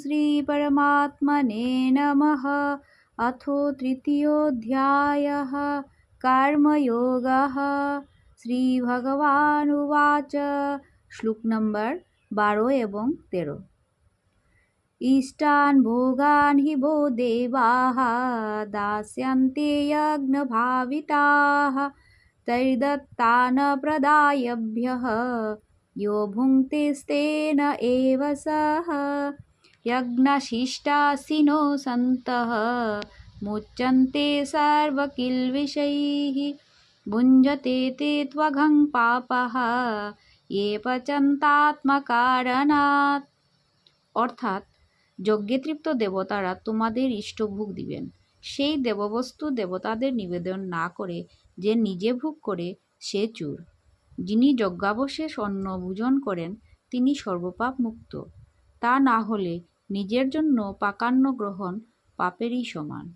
श्रीपरमात्मने नमः। अथो तृतीयोऽध्यायः कर्मयोगः। श्रीभगवानुवाच। श्लोक नम्बर 12 এবং 13। इष्टान् भोगान् हि वो देवाः दास्यन्ते यज्ञभाविताः तैर्दत्तान् प्रदायभ्यः यो भुङ्क्तेस्तेन एव सः। यज्ञशिष्टाशिनो सन्तः मुच्यन्ते सर्वकिल्बिषैः भुञ्जते ते त्वघं पापः ये पचन्तात्मकारणात्। অর্থাৎ যজ্ঞে তৃপ্ত দেবতারা তোমাদের ইষ্টভোগ দিবেন। সেই দেববস্তু দেবতাদের নিবেদন না করে যে নিজে ভোগ করে সে চোর। যিনি যজ্ঞাবশেষ অন্ন ভোজন করেন তিনি সর্বপাপ মুক্ত। তা না হলে নিজের জন্য পাকান্ন গ্রহণ পাপেরই সমান।